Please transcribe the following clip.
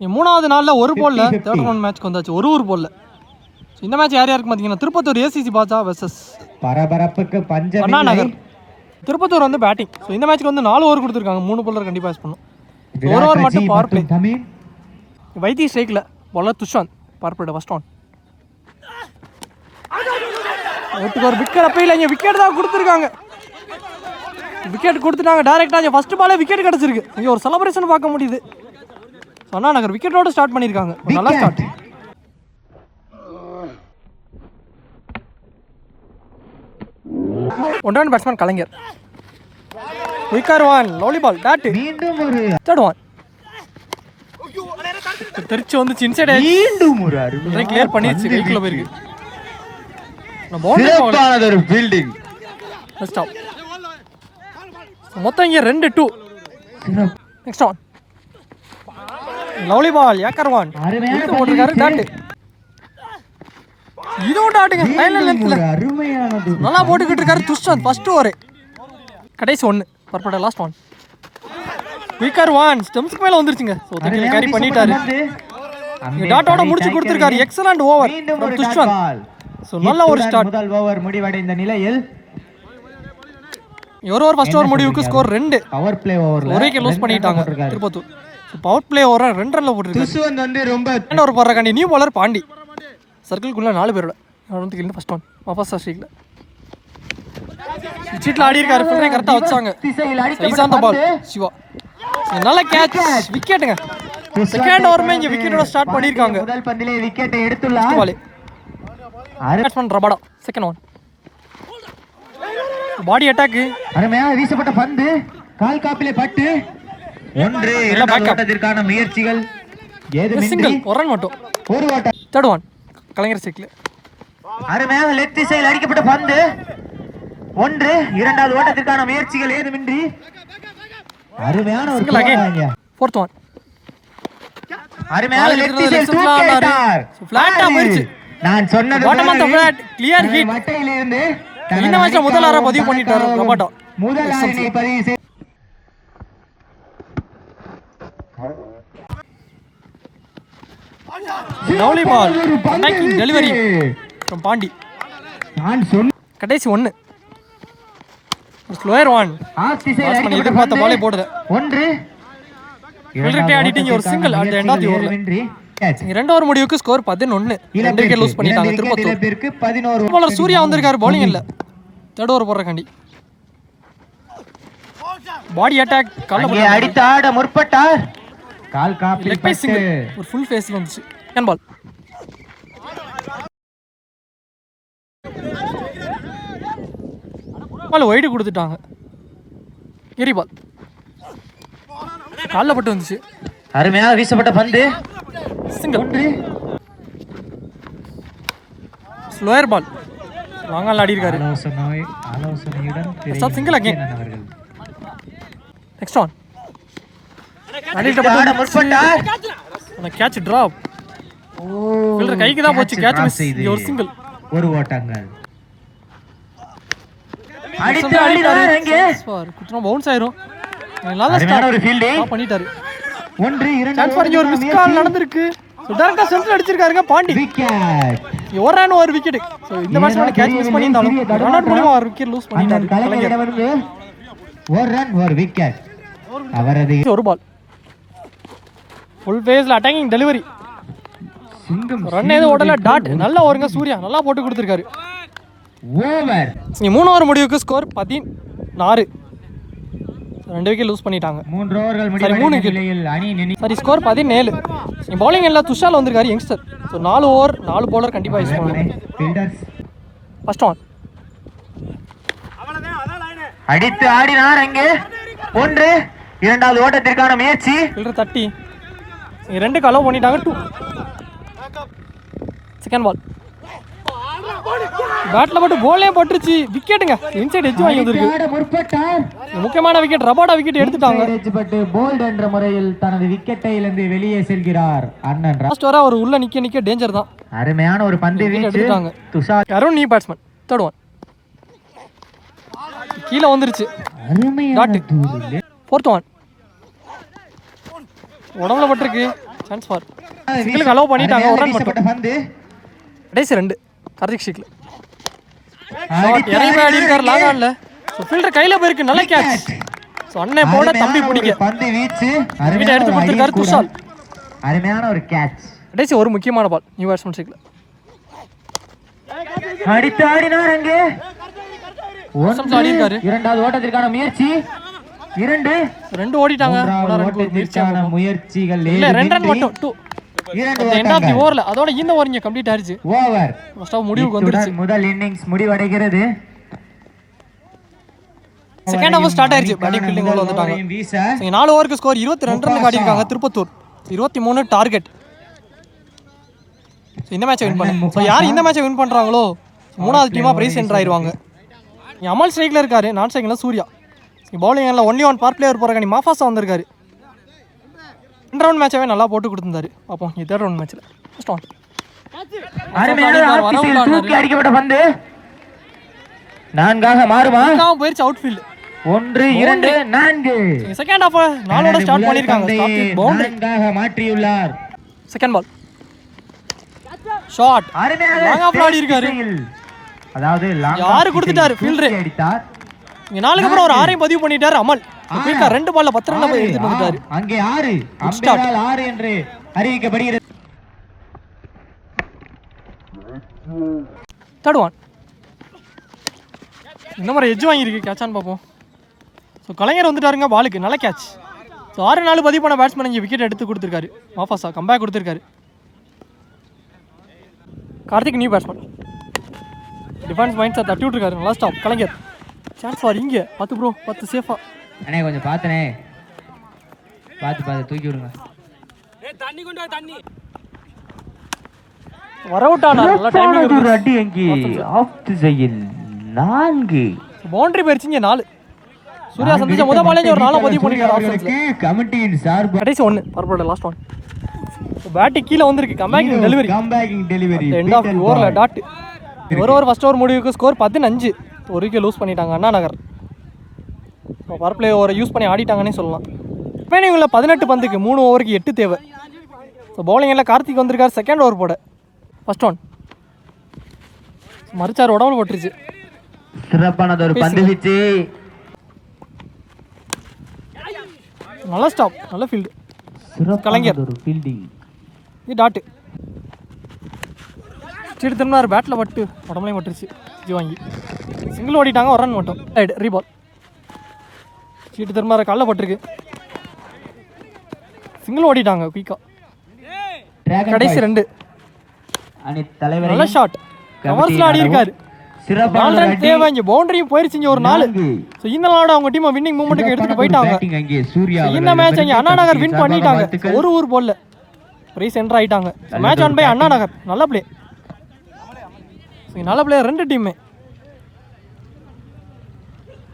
மூணாவது நாளில் ஒரு போலில் தேர்ட் ரவுண்ட் மேட்ச்க்கு வந்தாச்சு. ஒரு போலில். இந்த மேட்ச் யார் யாருக்கு பார்த்தீங்கன்னா திருப்பத்தூர் ஏசிசி பாஜா வெர்சஸ் பரபரப்புக்கு பஞ்சம் அண்ணா நகர். திருப்பத்தூர் வந்து பேட்டிங். ஸோ இந்த மேட்ச்க்கு வந்து 4 ஓவர் கொடுத்துருக்காங்க. 3 போலர் கண்டிப்பாக பேஸ் பண்ணும். ஒரு ஓவர் மட்டும் பவர் பிளே. வைத்தி ஸ்ட்ரைக்கில் bowler Dushanth power play first one. ஒட்டுக்கு ஒரு விக்கெட் அப்போ இல்லை, இங்கே விக்கெட் தான் கொடுத்துருக்காங்க. விக்கெட் கொடுத்துட்டாங்க டேரெக்டாக. இங்கே ஃபஸ்ட்டு பாலே விக்கெட் கிடச்சிருக்கு. இங்கே ஒரு செலிப்ரேஷன் பார்க்க முடியுது. அண்ணா நகர் விக்கெட்டோடு ஸ்டார்ட் பண்ணியிருக்காங்க. நல்லா ஸ்டார்ட். ஒன்றான பேட்ஸ்மேன் கலைஞர். விக்கர் one lovely ball dot third one. தெரிச்சு வந்துச்சு இன்சைட் மீண்டும் ஒரு அருமை கிளியர் பண்ணிடுச்சு. கைக்குள்ள போயிருக்கு. ஒரு ஃபீல்டிங் ஸ்டாப். மொத்தம் இங்கே 2-2. நெக்ஸ்ட் ஒன் லவ்லி பால் ஏக்கர் ஒன் போட்டிருக்காரு டாட். இதுவும் டாட்டுங்க ஃபைனல் லென்த்ல அருமையானது. நல்லா போட்டுக்கிட்டு இருக்காரு துஷாந்த். ஃபர்ஸ்ட் ஓவர் கடைசி 1 பர்பட லாஸ்ட் ஒன். விக்கர் ஒன் ஸ்டெம்ஸ்க்கு மேல வந்துருச்சுங்க. ஸோ தக்கில் கேரி பண்ணிட்டாரு. டாட்டோட முடிச்சு கொடுத்துருக்காரு. Excellent over Thushanth. ஸோ நல்ல ஒரு ஸ்டார்ட். முதல் ஓவர் முடிவடைந்த நிலையில் ஒரு ஓவர் ஃபர்ஸ்ட் ஓவர் முடிவுக்கு ஸ்கோர் 2. பவர் பிளே ஓவர்ல ஒரே விக்கெட் லூஸ் பண்ணிட்டாங்க திருப்பத்தூர். பவர் பிளே ஓவர் 2 ரன்ல போட்டுருக்காரு. துஷாந்த் வந்து ரொம்ப ஒரு போடுறாங்க. நியூ பாலர் பாண்டி. சர்க்கிள்குள்ள 4 பேரோட வந்து ஃபர்ஸ்ட் ஒன் வாபஸ் ஸ்ட்ரைக்ல சீட்ல ஆடி இருக்காரு. ஃபுல்லே கரெக்டா வச்சாங்க. சைசாந்த பால் சிவா நல்ல கேட்ச் விக்கெட்டுங்க. செகண்ட் ஓவர்மே இங்க விக்கெட்டோட ஸ்டார்ட் பண்ணிருக்காங்க. முதல் பந்திலே விக்கெட்டை எடுத்துள்ளார். Ball batsman Rabada second one. Body attack. அருமையாக வீசப்பட்ட பந்து கால் காப்பிலே பட்டு 1 2 ஓட்டத்திற்கான முயற்சிகள் ஏதுமின்றி சிங்கிள் ஒரு ரன் மட்டும். ஒரு ஓட்டம் தேர்ட் ஒன் கலைஞர் சைக்கிள். அருமையாக லெஃப்ட் திசையில் அடிக்கப்பட்ட பந்து 1 2வது ஓட்டத்திற்கான முயற்சிகள் ஏதுமின்றி அருமையான ஒரு சிங்கிள். ஃபோர்த் ஒன் அருமையாக லெஃப்ட் திசையில் தூக்கிட்டார். ஃபிளாட்டா போயிடுச்சு. நான் சொன்னது bottom of the flat clear hit. மட்டையில இருந்து இந்த மேட்ச்ல முதல் ஆரா பதிவு பண்ணிட்டாரு ரபாடா. முதல் ஆரினை பதிவு செய்து lovely ball attacking delivery from Pandi. நான் சொன்ன கடைசி 1 ஸ்லோயர் ஒன். எதிர்பார்த்த பாலே போடுது. 1 ஃபீல்டர் ஆடிட்டிங் ஒரு single at the end of the over. 2 over முடிவுக்கு ஸ்கோர் 11. 2 விக்கெட் லூஸ் பண்ணிட்டாங்க திருப்பத்தூர். 11 பாலர் சூர்யா வந்திருக்காரு பவுலிங் இல்ல. தேர்ட் ஓவர் போடுறக்காண்டி பாடி அட்டாக் அங்கே அடித்து ஆட முற்பட்டார். கால் காப்பில் லெக் பை சிங்கிள் ஒரு ஃபுல் ஃபேஸ்ல வந்துச்சு. கேன் பால் பால் வைடு கொடுத்துட்டாங்க. எரி பால் கால்ல பட்டு வந்துச்சு. அருமையாக வீசப்பட்ட பந்து சிங்கிள். ஸ்லோயர் பால் லாங்கால் ஆடி இருக்காரு. ஆலோசனையுடன் சிங்கிள் அகைன். நெக்ஸ்ட் ஒன் ஆட முற்பட்டார். Catch drop. ஃபீல்டர் கைக்கு தான் போச்சு. Catch miss. ஒரு சிங்கிள் ஒரு ஓட்டங்கள் அடித்து ஆடினார். அங்கே குத்துனா பவுன்ஸ் ஆயிரும். நல்ல ஸ்டார்ட் ஒரு ஃபீல்டிங் பண்ணிட்டாரு. 1 2 சான்ஸ் ஃபார் ஒரு மிஸ் கால் நடந்துருக்கு. சோ டைரக்டா சென்டர் அடிச்சிருக்காருங்க பாண்டி. விக்கெட் ஒரு ரன் ஒரு விக்கெட். சோ இந்த மேட்ச்ல கேட்ச் மிஸ் பண்ணிட்டாலும் ரன் அவுட் மூலமா ஒரு விக்கெட் லூஸ் பண்ணிட்டாரு கலைஞர். ஒரு ரன் ஒரு விக்கெட். அவரது ஒரு பால் ஃபுல் ஃபேஸ்ல அட்டாக்கிங் டெலிவரி. ரன் ஏதோ ஓடல டாட். நல்லா ஓருங்க சூர்யா நல்லா போட்டு கொடுத்திருக்காரு. ஓவர் 3 ஓவர் முடிவுக்கு ஸ்கோர் 16. 2 விக்கெட் லூஸ் பண்ணிட்டாங்க. 3 ஓவர்கள் முடிவடைந்த நிலையில் அணி சரி ஸ்கோர் 17. பவுலிங் எல்லாம் துஷால் வந்திருக்காரு யங்ஸ்டர். ஸோ 4 ஓவர் 4 பவுலர் கண்டிப்பாக யூஸ் பண்ணுவாங்க. ஃபர்ஸ்ட் ஒன் அடித்து ஆடினார். அங்கே 1 2வது ஓட்டத்திற்கான முயற்சி. ஃபீல்டர் தட்டி 2 அலோவ் பண்ணிட்டாங்க. 2 செகண்ட் பால் பேட்ல போட்டு போலே போட்டுருச்சு. விக்கெட்டுங்க இன்சைட் எட்ஜ் வாங்கி வந்திருக்கு. முக்கியமான விக்கெட் ரபாடா விக்கெட் எடுத்துட்டாங்க. போல்ட் என்ற முறையில் தனது விக்கெட்டை இழந்து வெளியே செல்கிறார் அண்ணன். லாஸ்ட் ஓவரா அவர் உள்ள நிக்க டேஞ்சர் தான். அருமையான ஒரு பந்து வீச்சு எடுத்துட்டாங்க. துஷார் அருண் நீ பேட்ஸ்மேன். தேர்ட் ஒன் கீழே வந்துருச்சு. அருமையான ஃபோர்த் ஒன் உடம்புல பட்டிருக்கு. சான்ஸ் ஃபார் சிங்கிளுக்கு அலோவ் பண்ணிட்டாங்க. ஒரு ரன் மட்டும். பந்து கடைசி 2 கார்த்திக் ஷீக்ல இறங்கி ஆடி இருக்காரு லாங் ஆன்ல. ஸோ ஃபீல்டர் கையில போயிருக்கு. நல்ல கேட்ச். ஸோ அண்ணன் போட தம்பி பிடிக்க பந்து வீச்சு கிட்ட எடுத்து கொடுத்துருக்காரு குஷால். அருமையான ஒரு கேட்ச். கடைசி ஒரு முக்கியமான பால் நியூ பேட்ஸ்மேன் ஷீக்ல அடித்து ஆடினார். அங்கே ஆடி இருக்காரு. இரண்டாவது ஓட்டத்திற்கான முயற்சி 2 ஓடிட்டாங்க. ஓட்டத்திற்கான முயற்சிகள் இல்ல 2 ரன் மட்டும் 2 எண்ட் ஆஃப் தி ஓவர்ல. அதோட இந்த ஓவர் இங்க கம்ப்ளீட் ஆயிருச்சு. ஓவர் ஃபர்ஸ்ட் ஆஃப் முடிவுக்கு வந்துருச்சு. முதல் இன்னிங்ஸ் முடிவடைகிறது. செகண்ட் ஹாஃப் ஸ்டார்ட் ஆயிருச்சு. பேட்டிங் ஃபீல்டிங் உள்ள வந்துட்டாங்க. சோ 4 ஓவருக்கு ஸ்கோர் 22 ரன் ஆடி இருக்காங்க திருப்பத்தூர். 23 டார்கெட். சோ இந்த மேட்சை வின் பண்ணு. சோ யார் இந்த மேட்சை வின் பண்றாங்களோ மூணாவது டீமா பிரைஸ் என்டர் ஆயிருவாங்க. அமல் ஸ்ட்ரைக்ல இருக்காரு. நான் ஸ்ட்ரைக்ல சூர்யா. பவுலிங்ல ஒன்லி ஒன் பார்ட் பிளேயர் போறாங்க. மாஃபாஸா வந்திருக்காரு. 2 ரவுண்ட் மேட்சாவே நல்லா போட்டு கொடுத்திருந்தாரு. பாப்போம் இந்த 3rd ரவுண்ட் மேட்ச்ல ஃபர்ஸ்ட் ஒன் தூக்கி அடிக்கப்பட்ட பந்து 4ஆக மாறுமா? போயிருச்சு அவுட் ஃபீல்ட். 1 2 4 செகண்ட் ஹாஃப் 4 ஓட ஸ்டார்ட் பண்ணிருக்காங்க. ஸ்டார்ட் வித் பவுண்டரி 4ஆக மாற்றியுள்ளார். Second ball shot long off ஆடி இருக்காரு. அதாவது யாரு கொடுத்துட்டாரு ஃபீல்டர் அடித்தார். இங்க 4க்கு அப்புறம் ஒரு 6 பதிவு பண்ணிட்டாரு அமல். குயிக்கா 2 பால்ல 10 ரன் எடுத்துட்டு வந்துட்டாரு. அங்கே 6 அம்பேரால் 6 என்று அறிவிக்கப்படுகிறது. தேர்ட் ஒன் இந்த மாதிரி எட்ஜ் வாங்கியிருக்கு. கேட்சான்னு பார்ப்போம். ஸோ கலைஞர் வந்துட்டாருங்க பாலுக்கு. நல்ல கேட்ச். ஸோ 6-4 பதிவு பண்ண பேட்ஸ்மேன் இங்கே விக்கெட் எடுத்து கொடுத்துருக்காரு. மாஃபாஸா கம்பேக் கொடுத்துருக்காரு. கார்த்திக் நியூ பேட்ஸ்மேன் டிஃபென்ஸ் மைண்ட்ஸை தட்டி விட்டுருக்காரு. நல்லா ஸ்டாப். கலைஞர் சான்ஸ் ஃபார் இங்கே 10 ப்ரோ 10 சேஃபா. அண்ணே கொஞ்சம் பார்த்தனே பார்த்து தூக்கி விடுங்க. வரவுட்டானா நல்லா டைமிங் ஒரு அடி எங்கி ஆஃப் திசையில் 4 பவுண்டரி போயிருச்சுங்க. 4 சூர்யா சந்திச்ச முதல் பாலே ஒரு 4 பதிவு பண்ணிருக்காரு ஆப்ஷன்ஸ்ல. கமிட்டியின் சார்பு கடைசி 1 பர்போட லாஸ்ட் ஒன். பேட்டிங் கீழ வந்திருக்கு. கம்பேக்கிங் டெலிவரி எண்ட் ஆஃப் தி ஓவர்ல டாட். ஒரு ஓவர் ஃபர்ஸ்ட் ஓவர் முடிவுக்கு ஸ்கோர் 15. ஒரு விக்கெட் லூஸ் பண்ணிட்டாங்க அண்ணா நகர். பவர் பிளே ஓவரை யூஸ் பண்ணி ஆடிட்டாங்கன்னே சொல்லலாம். ரிமைனிங் உள்ள 18 பந்துக்கு 3 ஓவருக்கு 8 தேவை. ஸோ பவுலிங்கில் கார்த்திக் வந்திருக்காரு செகண்ட் ஓவர் போட. ஃபர்ஸ்ட் ஒன் மறுச்சார் உடம்புல போட்டுருச்சு. சிறப்பானது ஒரு பந்து வீச்சு. நல்ல ஸ்டாப். நல்ல ஃபீல்டு. கலைஞர் ஒரு ஃபீல்டிங். இது டாட்டு சீட்டு திரும்பினார். பேட்டில் பட்டு உடம்புலையும் பட்டுருச்சு. ஜி வாங்கி சிங்கிள் ஓடிட்டாங்க. ஒரு ரன் மட்டும். ரைட் ரீபால். சீட்டு திரும்ப காலில் பட்டிருக்கு. சிங்கிள் ஓடிட்டாங்க குயிக்கா. கடைசி 2 நல்ல ஷாட். கவர்ஸ்ல ஆடி இருக்காரு. சிறப்பான ரன் தேவை. இங்க பவுண்டரியும் போயிருச்சுங்க ஒரு 4. சோ இந்த நாளோட அவங்க டீம் வின்னிங் மூமெண்ட்க்கு எடுத்துட்டு போயிட்டாங்க. இந்த மேட்ச் இங்க அண்ணா நகர் வின் பண்ணிட்டாங்க. ஒரு ஊர் போல்ல பிரைஸ் என்டர் ஆயிட்டாங்க. Match on by Anna Nagar. நல்ல பிளே. நல்ல பிளேயர் 2 டீமே.